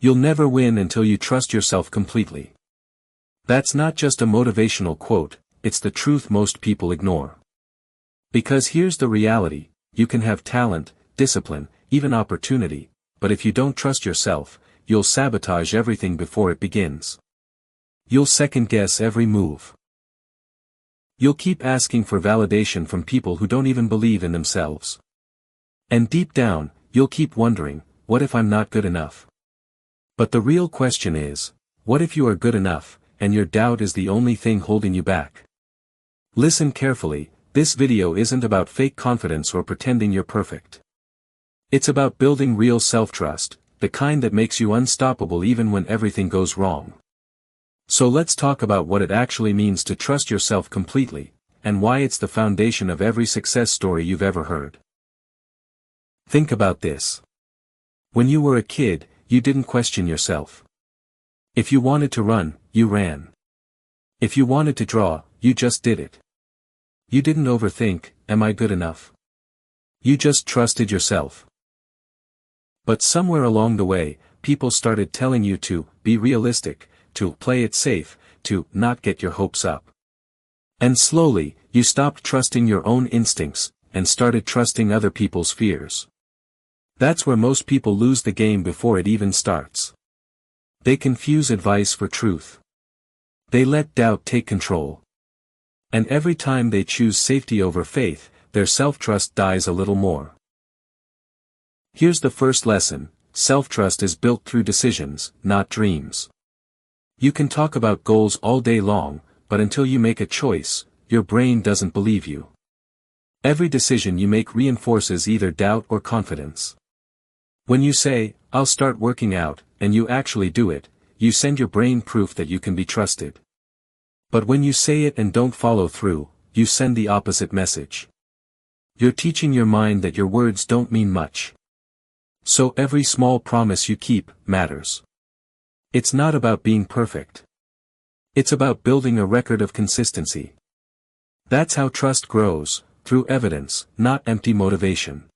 You'll never win until you trust yourself completely. That's not just a motivational quote, it's the truth most people ignore. Because here's the reality, you can have talent, discipline, even opportunity, but if you don't trust yourself, you'll sabotage everything before it begins. You'll second-guess every move. You'll keep asking for validation from people who don't even believe in themselves. And deep down, you'll keep wondering, what if I'm not good enough? But the real question is, what if you are good enough, and your doubt is the only thing holding you back? Listen carefully, this video isn't about fake confidence or pretending you're perfect. It's about building real self-trust, the kind that makes you unstoppable even when everything goes wrong. So let's talk about what it actually means to trust yourself completely, and why it's the foundation of every success story you've ever heard. Think about this. When you were a kid, you didn't question yourself. If you wanted to run, you ran. If you wanted to draw, you just did it. You didn't overthink, am I good enough? You just trusted yourself. But somewhere along the way, people started telling you to be realistic, to play it safe, to not get your hopes up. And slowly, you stopped trusting your own instincts, and started trusting other people's fears. That's where most people lose the game before it even starts. They confuse advice for truth. They let doubt take control. And every time they choose safety over faith, their self-trust dies a little more. Here's the first lesson, self-trust is built through decisions, not dreams. You can talk about goals all day long, but until you make a choice, your brain doesn't believe you. Every decision you make reinforces either doubt or confidence. When you say, I'll start working out, and you actually do it, you send your brain proof that you can be trusted. But when you say it and don't follow through, you send the opposite message. You're teaching your mind that your words don't mean much. So every small promise you keep matters. It's not about being perfect. It's about building a record of consistency. That's how trust grows, through evidence, not empty motivation.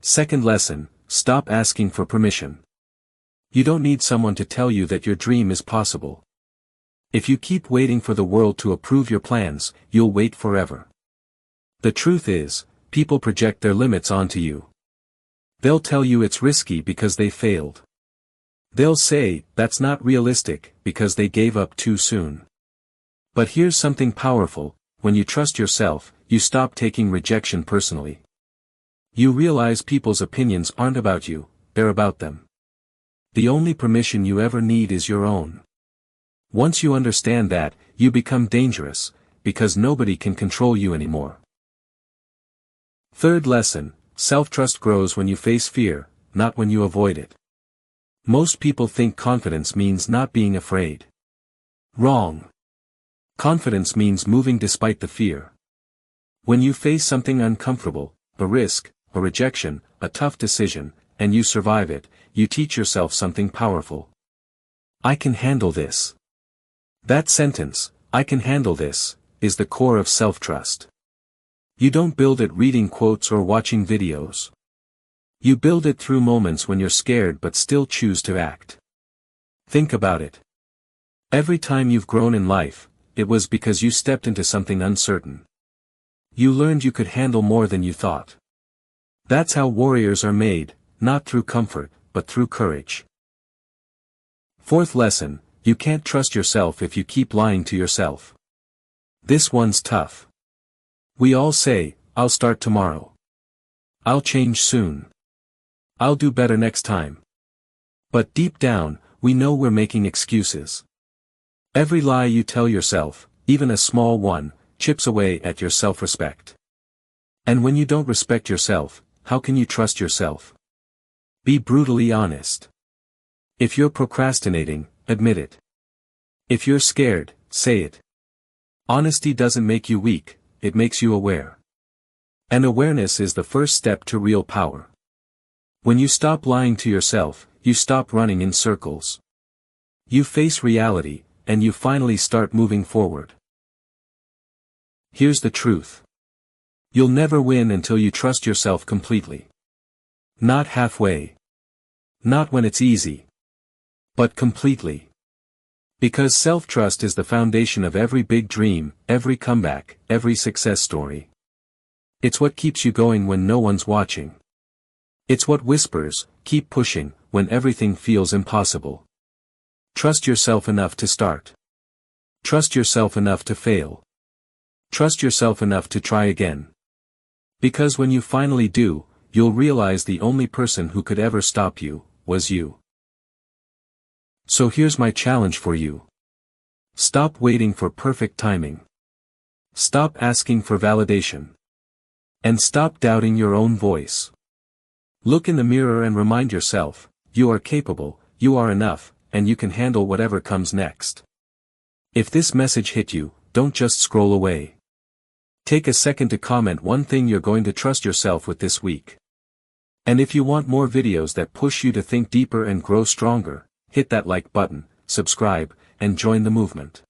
Second lesson, stop asking for permission. You don't need someone to tell you that your dream is possible. If you keep waiting for the world to approve your plans, you'll wait forever. The truth is, people project their limits onto you. They'll tell you it's risky because they failed. They'll say, that's not realistic, because they gave up too soon. But here's something powerful, when you trust yourself, you stop taking rejection personally. You realize people's opinions aren't about you, they're about them. The only permission you ever need is your own. Once you understand that, you become dangerous, because nobody can control you anymore. Third lesson, self-trust grows when you face fear, not when you avoid it. Most people think confidence means not being afraid. Wrong. Confidence means moving despite the fear. When you face something uncomfortable, a risk, a rejection, a tough decision, and you survive it, you teach yourself something powerful. I can handle this. That sentence, I can handle this, is the core of self-trust. You don't build it reading quotes or watching videos. You build it through moments when you're scared but still choose to act. Think about it. Every time you've grown in life, it was because you stepped into something uncertain. You learned you could handle more than you thought. That's how warriors are made, not through comfort, but through courage. Fourth lesson, you can't trust yourself if you keep lying to yourself. This one's tough. We all say, I'll start tomorrow. I'll change soon. I'll do better next time. But deep down, we know we're making excuses. Every lie you tell yourself, even a small one, chips away at your self-respect. And when you don't respect yourself, how can you trust yourself? Be brutally honest. If you're procrastinating, admit it. If you're scared, say it. Honesty doesn't make you weak, it makes you aware. And awareness is the first step to real power. When you stop lying to yourself, you stop running in circles. You face reality, and you finally start moving forward. Here's the truth. You'll never win until you trust yourself completely. Not halfway. Not when it's easy. But completely. Because self-trust is the foundation of every big dream, every comeback, every success story. It's what keeps you going when no one's watching. It's what whispers, keep pushing, when everything feels impossible. Trust yourself enough to start. Trust yourself enough to fail. Trust yourself enough to try again. Because when you finally do, you'll realize the only person who could ever stop you, was you. So here's my challenge for you. Stop waiting for perfect timing. Stop asking for validation. And stop doubting your own voice. Look in the mirror and remind yourself, you are capable, you are enough, and you can handle whatever comes next. If this message hit you, don't just scroll away. Take a second to comment one thing you're going to trust yourself with this week. And if you want more videos that push you to think deeper and grow stronger, hit that like button, subscribe, and join the movement.